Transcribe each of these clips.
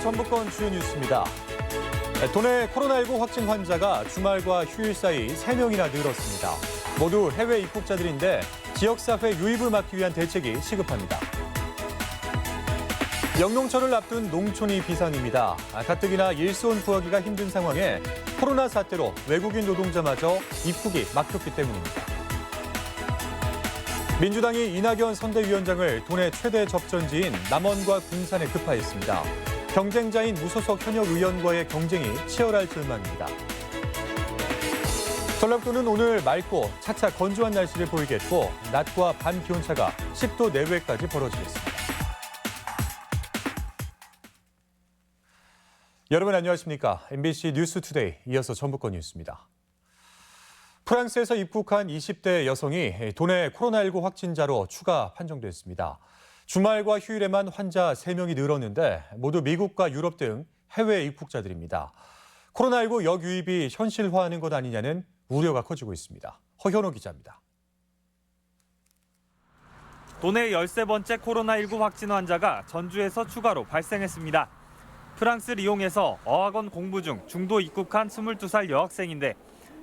전북권 주요 뉴스입니다. 도내 코로나19 확진 환자가 주말과 휴일 사이 3명이나 늘었습니다. 모두 해외 입국자들인데 지역사회 유입을 막기 위한 대책이 시급합니다. 영농철을 앞둔 농촌이 비상입니다. 가뜩이나 일손 구하기가 힘든 상황에 코로나 사태로 외국인 노동자마저 입국이 막혔기 때문입니다. 민주당이 이낙연 선대위원장을 도내 최대 접전지인 남원과 군산에 급파했습니다. 경쟁자인 무소속 현역 의원과의 경쟁이 치열할 전망입니다. 전라북도는 오늘 맑고 차차 건조한 날씨를 보이겠고 낮과 밤 기온차가 10도 내외까지 벌어지겠습니다. 여러분 안녕하십니까? MBC 뉴스투데이 이어서 전북권 뉴스입니다. 프랑스에서 입국한 20대 여성이 도내 코로나19 확진자로 추가 판정됐습니다. 주말과 휴일에만 환자 3명이 늘었는데 모두 미국과 유럽 등 해외 입국자들입니다. 코로나19 역유입이 현실화하는 것 아니냐는 우려가 커지고 있습니다. 허현호 기자입니다. 도내 13번째 코로나19 확진 환자가 전주에서 추가로 발생했습니다. 프랑스 리옹에서 어학원 공부 중 중도 입국한 22살 여학생인데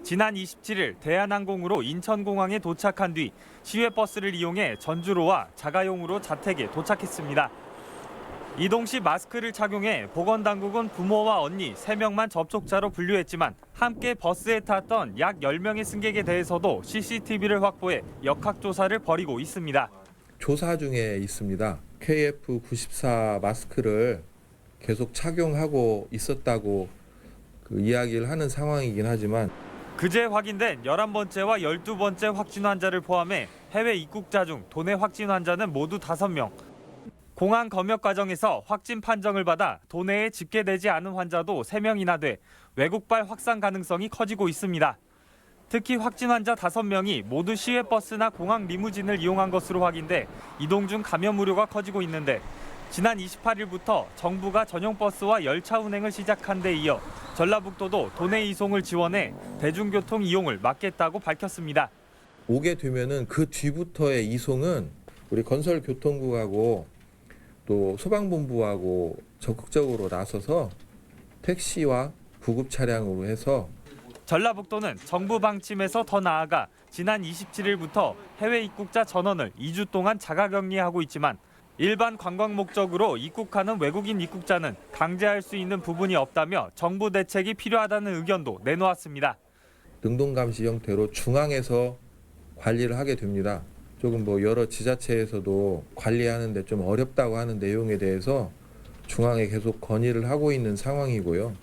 지난 27일 대한항공으로 인천공항에 도착한 뒤 시외버스를 이용해 전주로와 자가용으로 자택에 도착했습니다. 이동 시 마스크를 착용해 보건당국은 부모와 언니 3명만 접촉자로 분류했지만 함께 버스에 탔던 약 10명의 승객에 대해서도 CCTV를 확보해 역학조사를 벌이고 있습니다. 조사 중에 있습니다. KF94 마스크를 계속 착용하고 있었다고 이야기를 하는 상황이긴 하지만 그제 확인된 11번째와 12번째 확진 환자를 포함해 해외 입국자 중 도내 확진 환자는 모두 5명. 공항 검역 과정에서 확진 판정을 받아 도내에 집계되지 않은 환자도 3명이나 돼 외국발 확산 가능성이 커지고 있습니다. 특히 확진 환자 5명이 모두 시외버스나 공항 리무진을 이용한 것으로 확인돼 이동 중 감염 우려가 커지고 있는데 지난 28일부터 정부가 전용 버스와 열차 운행을 시작한 데 이어 전라북도도 도내 이송을 지원해 대중교통 이용을 막겠다고 밝혔습니다. 오게 되면은 그 뒤부터의 이송은 우리 건설교통국하고 또 소방본부하고 적극적으로 나서서 택시와 구급 차량으로 해서 전라북도는 정부 방침에서 더 나아가 지난 27일부터 해외 입국자 전원을 2주 동안 자가격리하고 있지만 일반 관광 목적으로 입국하는 외국인 입국자는 강제할 수 있는 부분이 없다며 정부 대책이 필요하다는 의견도 내놓았습니다. 능동감시 형태로 중앙에서 관리를 하게 됩니다. 조금 여러 지자체에서도 관리하는데 좀 어렵다고 하는 내용에 대해서 중앙에 계속 건의를 하고 있는 상황이고요.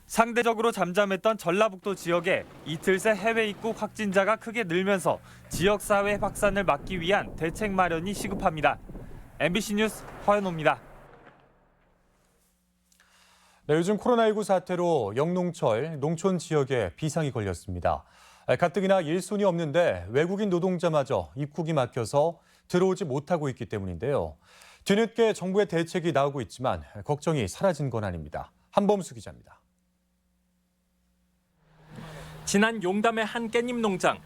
상대적으로 잠잠했던 전라북도 지역에 이틀 새 해외 입국 확진자가 크게 늘면서 지역사회 확산을 막기 위한 대책 마련이 시급합니다. MBC 뉴스 허현호입니다. 네, 요즘 코로나19 사태로 영농철, 농촌 지역에 비상이 걸렸습니다. 가뜩이나 일손이 없는데 외국인 노동자마저 입국이 막혀서 들어오지 못하고 있기 때문인데요. 뒤늦게 정부의 대책이 나오고 있지만 걱정이 사라진 건 아닙니다. 한범수 기자입니다. 지난 용담의 한 깻잎 농장.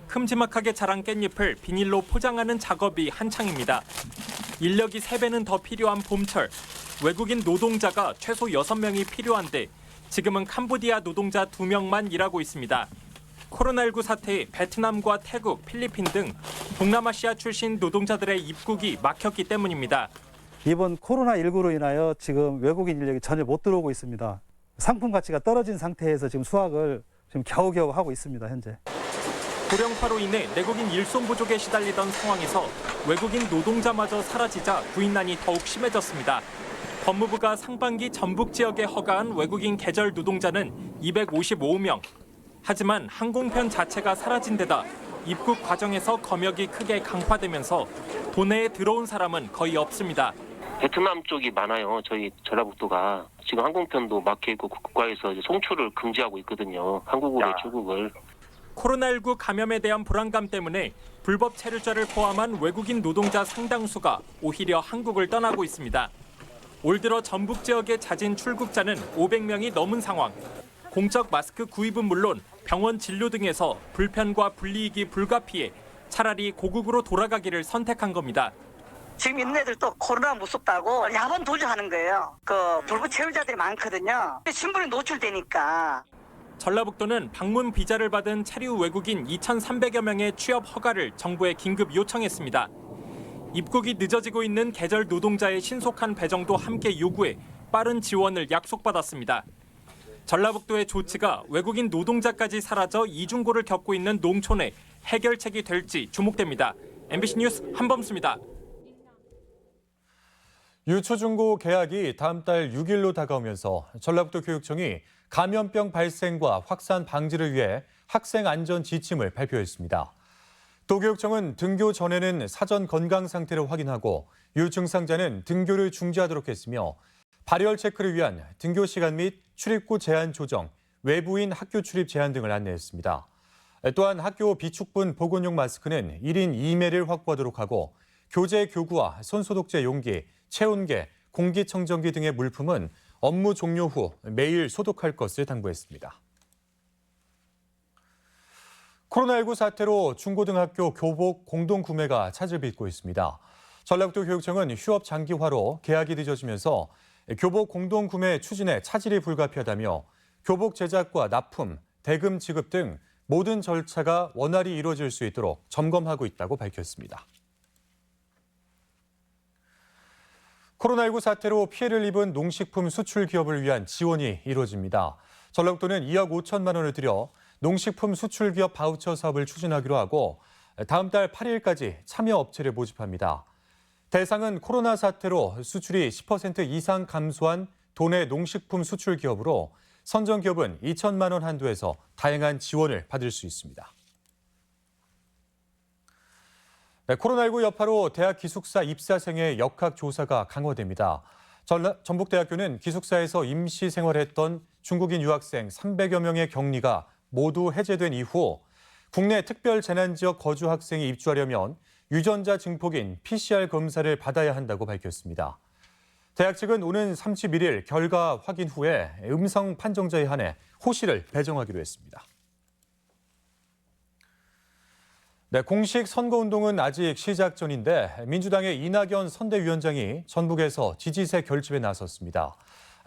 큼지막하게 자란 깻잎을 비닐로 포장하는 작업이 한창입니다. 인력이 3배는 더 필요한 봄철. 외국인 노동자가 최소 6명이 필요한데 지금은 캄보디아 노동자 2명만 일하고 있습니다. 코로나19 사태에 베트남과 태국, 필리핀 등 동남아시아 출신 노동자들의 입국이 막혔기 때문입니다. 이번 코로나19로 인하여 지금 외국인 인력이 전혀 못 들어오고 있습니다. 상품 가치가 떨어진 상태에서 지금 수확을 지금 겨우겨우 하고 있습니다, 현재. 고령화로 인해 내국인 일손 부족에 시달리던 상황에서 외국인 노동자마저 사라지자 구인난이 더욱 심해졌습니다. 법무부가 상반기 전북 지역에 허가한 외국인 계절 노동자는 255명. 하지만 항공편 자체가 사라진 데다 입국 과정에서 검역이 크게 강화되면서 도내에 들어온 사람은 거의 없습니다. 베트남 쪽이 많아요. 저희 전라북도가 지금 항공편도 막혀 있고 국가에서 송출을 금지하고 있거든요. 한국으로의 출국을. 코로나19 감염에 대한 불안감 때문에 불법 체류자를 포함한 외국인 노동자 상당수가 오히려 한국을 떠나고 있습니다. 올 들어 전북 지역의 잦은 출국자는 500명이 넘은 상황. 공적 마스크 구입은 물론 병원 진료 등에서 불편과 불이익이 불가피해 차라리 고국으로 돌아가기를 선택한 겁니다. 지금 있는 애들도 코로나 무섭다고 야반 도주하는 거예요. 불법 체류자들이 많거든요. 신분이 노출되니까. 전라북도는 방문 비자를 받은 체류 외국인 2,300여 명의 취업 허가를 정부에 긴급 요청했습니다. 입국이 늦어지고 있는 계절 노동자의 신속한 배정도 함께 요구해 빠른 지원을 약속받았습니다. 전라북도의 조치가 외국인 노동자까지 사라져 이중고를 겪고 있는 농촌의 해결책이 될지 주목됩니다. MBC 뉴스 한범수입니다. 유초중고 개학이 다음 달 6일로 다가오면서 전라북도 교육청이 감염병 발생과 확산 방지를 위해 학생 안전 지침을 발표했습니다. 도교육청은 등교 전에는 사전 건강 상태를 확인하고 유증상자는 등교를 중지하도록 했으며 발열 체크를 위한 등교 시간 및 출입구 제한 조정, 외부인 학교 출입 제한 등을 안내했습니다. 또한 학교 비축분 보건용 마스크는 1인 2매를 확보하도록 하고 교재 교구와 손소독제 용기, 체온계, 공기청정기 등의 물품은 업무 종료 후 매일 소독할 것을 당부했습니다. 코로나19 사태로 중고등학교 교복 공동 구매가 차질 빚고 있습니다. 전라북도 교육청은 휴업 장기화로 개학이 늦어지면서 교복 공동 구매 추진에 차질이 불가피하다며 교복 제작과 납품, 대금 지급 등 모든 절차가 원활히 이루어질 수 있도록 점검하고 있다고 밝혔습니다. 코로나19 사태로 피해를 입은 농식품 수출 기업을 위한 지원이 이루어집니다. 전라북도는 2억 5천만 원을 들여 농식품 수출 기업 바우처 사업을 추진하기로 하고 다음 달 8일까지 참여 업체를 모집합니다. 대상은 코로나 사태로 수출이 10% 이상 감소한 도내 농식품 수출 기업으로 선정 기업은 2천만 원 한도에서 다양한 지원을 받을 수 있습니다. 코로나19 여파로 대학 기숙사 입사생의 역학 조사가 강화됩니다. 전북대학교는 기숙사에서 임시 생활했던 중국인 유학생 300여 명의 격리가 모두 해제된 이후 국내 특별 재난지역 거주 학생이 입주하려면 유전자 증폭인 PCR 검사를 받아야 한다고 밝혔습니다. 대학 측은 오는 31일 결과 확인 후에 음성 판정자에 한해 호시를 배정하기로 했습니다. 공식 선거운동은 아직 시작 전인데 민주당의 이낙연 선대위원장이 전북에서 지지세 결집에 나섰습니다.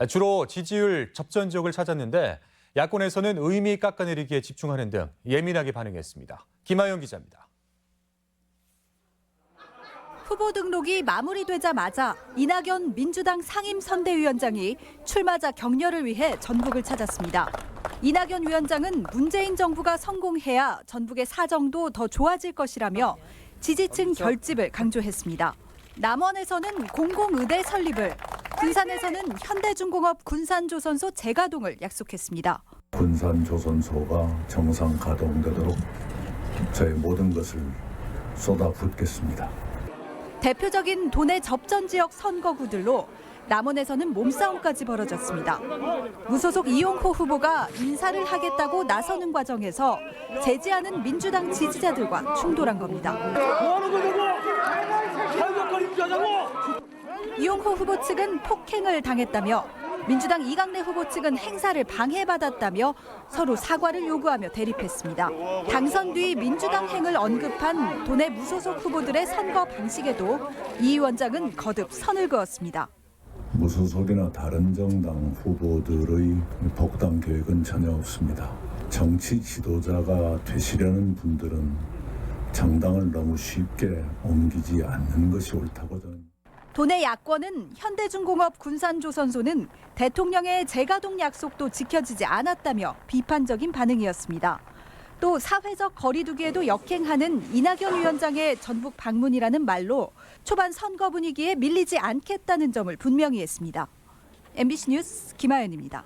주로 지지율 접전 지역을 찾았는데 야권에서는 의미 깎아내리기에 집중하는 등 예민하게 반응했습니다. 김하영 기자입니다. 후보 등록이 마무리되자마자 이낙연 민주당 상임선대위원장이 출마자 격려를 위해 전북을 찾았습니다. 이낙연 위원장은 문재인 정부가 성공해야 전북의 사정도 더 좋아질 것이라며 지지층 결집을 강조했습니다. 남원에서는 공공의대 설립을, 군산에서는 현대중공업 군산조선소 재가동을 약속했습니다. 군산조선소가 정상 가동되도록 저의 모든 것을 쏟아붓겠습니다. 대표적인 도내 접전 지역 선거구들로 남원에서는 몸싸움까지 벌어졌습니다. 무소속 이용호 후보가 인사를 하겠다고 나서는 과정에서 제지하는 민주당 지지자들과 충돌한 겁니다. 이용호 후보 측은 폭행을 당했다며 민주당 이강래 후보 측은 행사를 방해받았다며 서로 사과를 요구하며 대립했습니다. 당선 뒤 민주당 행을 언급한 도내 무소속 후보들의 선거 방식에도 이 위원장은 거듭 선을 그었습니다. 무소속이나 다른 정당 후보들의 복당 계획은 전혀 없습니다. 정치 지도자가 되시려는 분들은 정당을 너무 쉽게 옮기지 않는 것이 옳다고 저는. 도내 야권은 현대중공업 군산조선소는 대통령의 재가동 약속도 지켜지지 않았다며 비판적인 반응이었습니다. 또 사회적 거리두기에도 역행하는 이낙연 위원장의 전북 방문이라는 말로 초반 선거 분위기에 밀리지 않겠다는 점을 분명히 했습니다. MBC 뉴스 김하연입니다.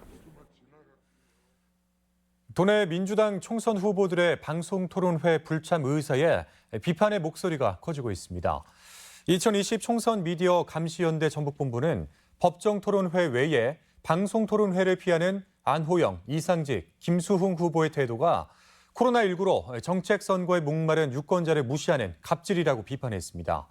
도내 민주당 총선 후보들의 방송 토론회 불참 의사에 비판의 목소리가 커지고 있습니다. 2020 총선 미디어 감시연대 전북본부는 법정 토론회 외에 방송 토론회를 피하는 안호영, 이상직, 김수흥 후보의 태도가 코로나19로 정책 선거에 목마른 유권자를 무시하는 갑질이라고 비판했습니다.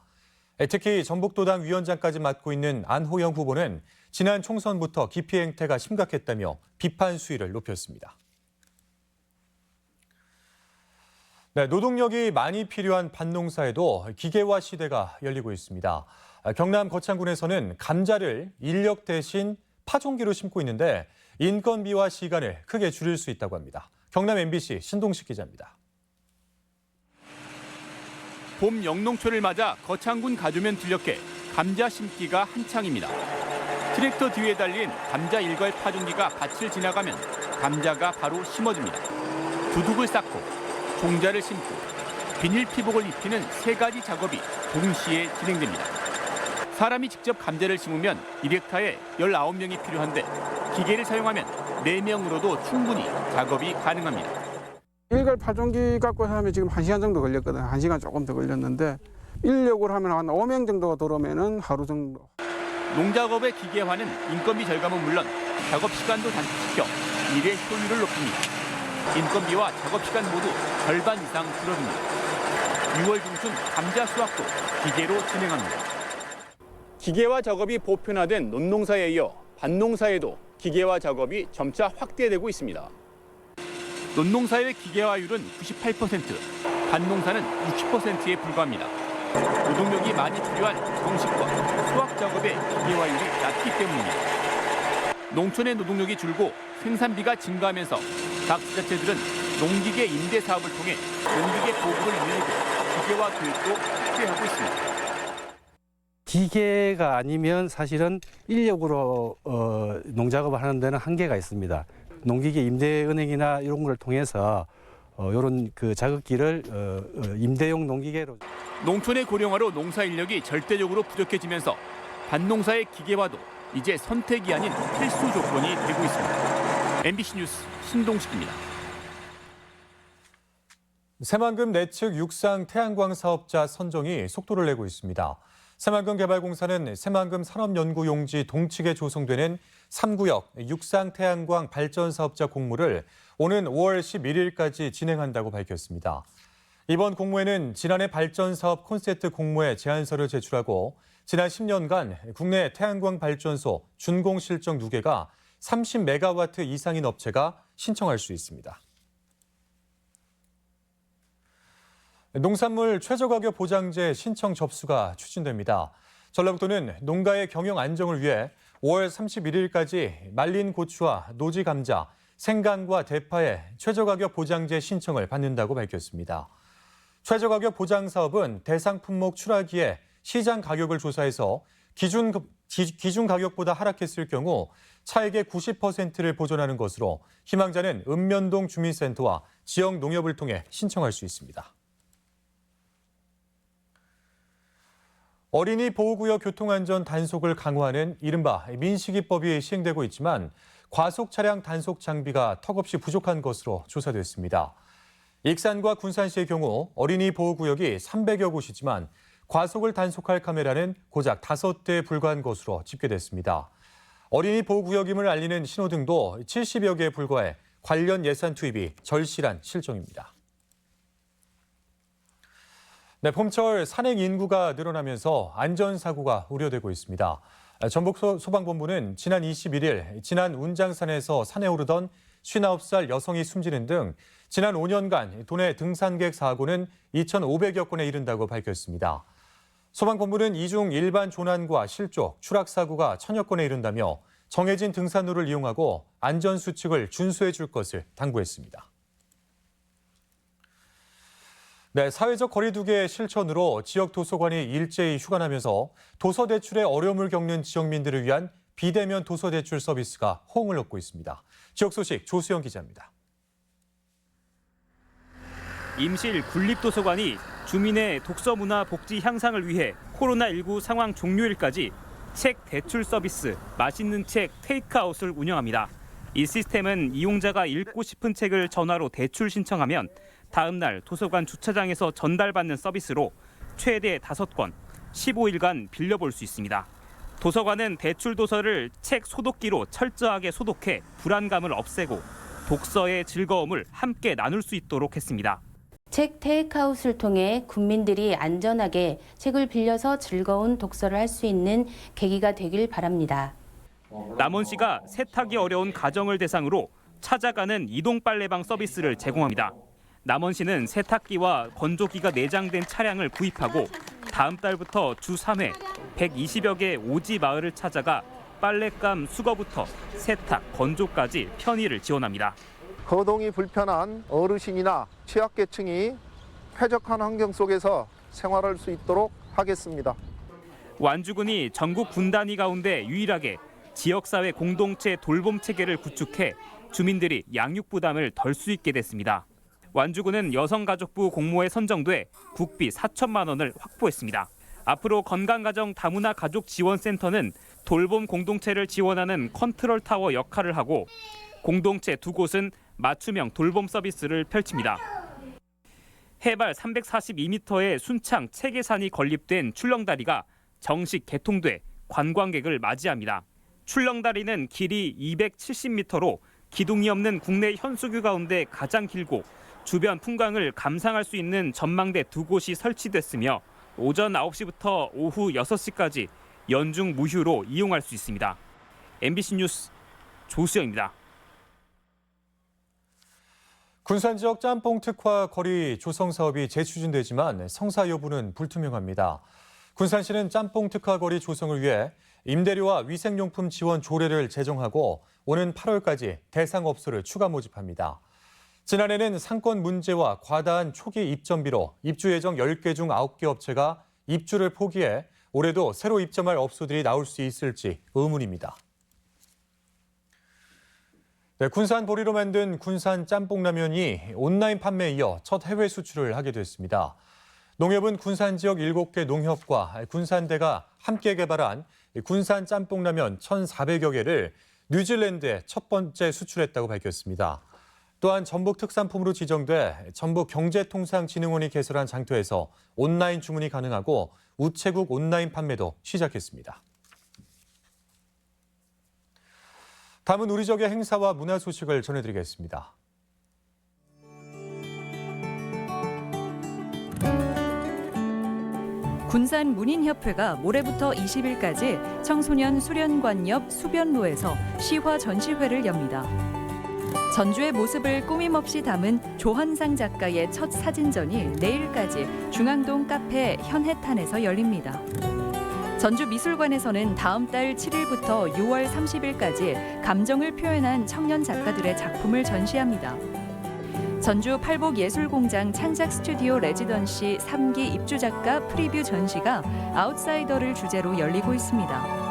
특히 전북도당 위원장까지 맡고 있는 안호영 후보는 지난 총선부터 기피 행태가 심각했다며 비판 수위를 높였습니다. 네, 노동력이 많이 필요한 밭농사에도 기계화 시대가 열리고 있습니다. 경남 거창군에서는 감자를 인력 대신 파종기로 심고 있는데 인건비와 시간을 크게 줄일 수 있다고 합니다. 경남 MBC 신동식 기자입니다. 봄 영농초를 맞아 거창군 가주면 들녘에 감자 심기가 한창입니다. 트랙터 뒤에 달린 감자 일괄 파종기가 밭을 지나가면 감자가 바로 심어집니다. 두둑을 쌓고 종자를 심고 비닐 피복을 입히는 세 가지 작업이 동시에 진행됩니다. 사람이 직접 감자를 심으면 1헥타에 19명이 필요한데 기계를 사용하면 4명으로도 충분히 작업이 가능합니다. 일괄 파종기 갖고 하면 지금 1시간 정도 걸렸거든요. 1시간 조금 더 걸렸는데 인력으로 하면 한 5명 정도가 들어오면 하루 정도. 농작업의 기계화는 인건비 절감은 물론 작업 시간도 단축시켜 일의 효율을 높입니다. 인건비와 작업 시간 모두 절반 이상 줄어듭니다. 6월 중순 감자 수확도 기계로 진행합니다. 기계화 작업이 보편화된 논농사에 이어 밭농사에도 기계화 작업이 점차 확대되고 있습니다. 논농사의 기계화율은 98%, 밭농사는 60%에 불과합니다. 노동력이 많이 필요한 정식과 수확 작업의 기계화율이 낮기 때문입니다. 농촌의 노동력이 줄고 생산비가 증가하면서 각 지자체들은 농기계 임대 사업을 통해 농기계 보급을 늘리고 기계화 교육도 확대하고 있습니다. 기계가 아니면 사실은 인력으로 농작업을 하는 데는 한계가 있습니다. 농기계 임대은행이나 이런 걸 통해서 이런 그 자극기를 임대용 농기계로. 농촌의 고령화로 농사 인력이 절대적으로 부족해지면서 밭농사의 기계화도 이제 선택이 아닌 필수 조건이 되고 있습니다. MBC 뉴스 신동식입니다. 새만금 내측 육상 태양광 사업자 선정이 속도를 내고 있습니다. 새만금 개발공사는 새만금 산업연구용지 동측에 조성되는 3구역 육상 태양광 발전 사업자 공모를 오는 5월 11일까지 진행한다고 밝혔습니다. 이번 공모에는 지난해 발전 사업 콘셉트 공모에 제안서를 제출하고 지난 10년간 국내 태양광 발전소 준공 실적 누계가 30메가와트 이상인 업체가 신청할 수 있습니다. 농산물 최저가격 보장제 신청 접수가 추진됩니다. 전라북도는 농가의 경영 안정을 위해 5월 31일까지 말린 고추와 노지 감자, 생강과 대파의 최저가격 보장제 신청을 받는다고 밝혔습니다. 최저가격 보장 사업은 대상 품목 출하기에 시장 가격을 조사해서 기준 가격보다 하락했을 경우 차액의 90%를 보존하는 것으로 희망자는 읍면동 주민센터와 지역 농협을 통해 신청할 수 있습니다. 어린이 보호구역 교통안전 단속을 강화하는 이른바 민식이법이 시행되고 있지만 과속 차량 단속 장비가 턱없이 부족한 것으로 조사됐습니다. 익산과 군산시의 경우 어린이 보호구역이 300여 곳이지만 과속을 단속할 카메라는 고작 5대에 불과한 것으로 집계됐습니다. 어린이 보호구역임을 알리는 신호등도 70여 개에 불과해 관련 예산 투입이 절실한 실정입니다. 네, 봄철 산행 인구가 늘어나면서 안전사고가 우려되고 있습니다. 전북 소방본부는 지난 21일 진안 운장산에서 산에 오르던 59살 여성이 숨지는 등 지난 5년간 도내 등산객 사고는 2,500여 건에 이른다고 밝혔습니다. 소방본부는 이 중 일반 조난과 실족, 추락사고가 1,000여 건에 이른다며 정해진 등산로를 이용하고 안전수칙을 준수해 줄 것을 당부했습니다. 네, 사회적 거리두기의 실천으로 지역 도서관이 일제히 휴관하면서 도서 대출에 어려움을 겪는 지역민들을 위한 비대면 도서 대출 서비스가 호응을 얻고 있습니다. 지역 소식 조수영 기자입니다. 임실 군립도서관이 주민의 독서 문화 복지 향상을 위해 코로나19 상황 종료일까지 책 대출 서비스 맛있는 책 테이크아웃을 운영합니다. 이 시스템은 이용자가 읽고 싶은 책을 전화로 대출 신청하면 다음 날 도서관 주차장에서 전달받는 서비스로 최대 5권, 15일간 빌려볼 수 있습니다. 도서관은 대출 도서를 책 소독기로 철저하게 소독해 불안감을 없애고 독서의 즐거움을 함께 나눌 수 있도록 했습니다. 책 테이크아웃을 통해 국민들이 안전하게 책을 빌려서 즐거운 독서를 할 수 있는 계기가 되길 바랍니다. 남원시가 세탁이 어려운 가정을 대상으로 찾아가는 이동 빨래방 서비스를 제공합니다. 남원시는 세탁기와 건조기가 내장된 차량을 구입하고 다음 달부터 주 3회 120여 개의 오지 마을을 찾아가 빨랫감 수거부터 세탁, 건조까지 편의를 지원합니다. 거동이 불편한 어르신이나 취약계층이 쾌적한 환경 속에서 생활할 수 있도록 하겠습니다. 완주군이 전국 군 단위 가운데 유일하게 지역사회 공동체 돌봄 체계를 구축해 주민들이 양육 부담을 덜 수 있게 됐습니다. 완주군은 여성가족부 공모에 선정돼 국비 4천만 원을 확보했습니다. 앞으로 건강가정 다문화 가족 지원센터는 돌봄 공동체를 지원하는 컨트롤 타워 역할을 하고 공동체 두 곳은 맞춤형 돌봄 서비스를 펼칩니다. 해발 342m의 순창 체계산이 건립된 출렁다리가 정식 개통돼 관광객을 맞이합니다. 출렁다리는 길이 270m로 기둥이 없는 국내 현수교 가운데 가장 길고 주변 풍광을 감상할 수 있는 전망대 두 곳이 설치됐으며 오전 9시부터 오후 6시까지 연중 무휴로 이용할 수 있습니다. MBC 뉴스 조수영입니다. 군산 지역 짬뽕 특화 거리 조성 사업이 재추진되지만 성사 여부는 불투명합니다. 군산시는 짬뽕 특화 거리 조성을 위해 임대료와 위생용품 지원 조례를 제정하고 오는 8월까지 대상 업소를 추가 모집합니다. 지난해는 상권 문제와 과다한 초기 입점비로 입주 예정 10개 중 9개 업체가 입주를 포기해 올해도 새로 입점할 업소들이 나올 수 있을지 의문입니다. 네, 군산 보리로 만든 군산 짬뽕라면이 온라인 판매에 이어 첫 해외 수출을 하게 됐습니다. 농협은 군산 지역 7개 농협과 군산대가 함께 개발한 군산 짬뽕라면 1,400여 개를 뉴질랜드에 첫 번째 수출했다고 밝혔습니다. 또한 전북 특산품으로 지정돼 전북경제통상진흥원이 개설한 장터에서 온라인 주문이 가능하고 우체국 온라인 판매도 시작했습니다. 다음은 우리 지역의 행사와 문화 소식을 전해드리겠습니다. 군산 문인협회가 모레부터 20일까지 청소년 수련관 옆 수변로에서 시화 전시회를 엽니다. 전주의 모습을 꾸밈없이 담은 조헌상 작가의 첫 사진전이 내일까지 중앙동 카페 현해탄에서 열립니다. 전주미술관에서는 다음 달 7일부터 6월 30일까지 감정을 표현한 청년 작가들의 작품을 전시합니다. 전주 팔복예술공장 창작 스튜디오 레지던시 3기 입주작가 프리뷰 전시가 아웃사이더를 주제로 열리고 있습니다.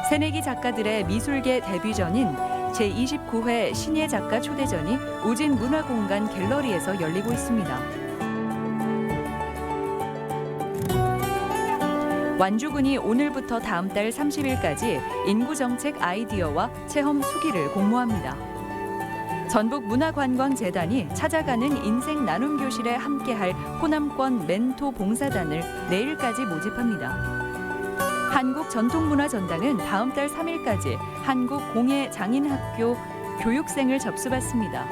새내기 작가들의 미술계 데뷔전인 제29회 신예 작가 초대전이 우진 문화공간 갤러리에서 열리고 있습니다. 완주군이 오늘부터 다음 달 30일까지 인구정책 아이디어와 체험 수기를 공모합니다. 전북문화관광재단이 찾아가는 인생 나눔 교실에 함께할 호남권 멘토 봉사단을 내일까지 모집합니다. 한국전통문화전당은 다음 달 3일까지 한국공예장인학교 교육생을 접수받습니다.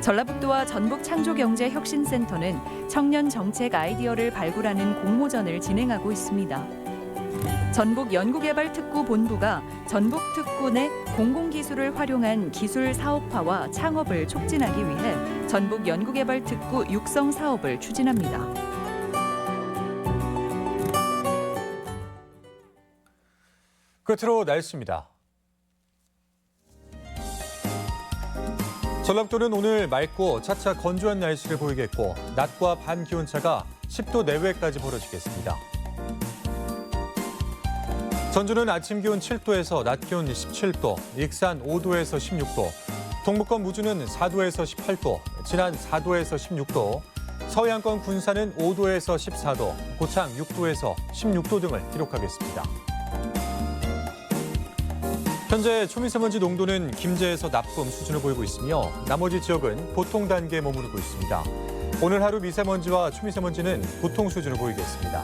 전라북도와 전북창조경제혁신센터는 청년 정책 아이디어를 발굴하는 공모전을 진행하고 있습니다. 전북연구개발특구본부가 전북특구 내 공공기술을 활용한 기술 사업화와 창업을 촉진하기 위해 전북연구개발특구 육성 사업을 추진합니다. 끝으로 날씨입니다. 전라북도는 오늘 맑고 차차 건조한 날씨를 보이겠고 낮과 밤 기온차가 10도 내외까지 벌어지겠습니다. 전주는 아침 기온 7도에서 낮 기온 17도, 익산 5도에서 16도, 동북권 무주는 4도에서 18도, 진안 4도에서 16도, 서해안권 군산은 5도에서 14도, 고창 6도에서 16도 등을 기록하겠습니다. 현재 초미세먼지 농도는 김제에서 나쁨 수준을 보이고 있으며 나머지 지역은 보통 단계에 머무르고 있습니다. 오늘 하루 미세먼지와 초미세먼지는 보통 수준을 보이겠습니다.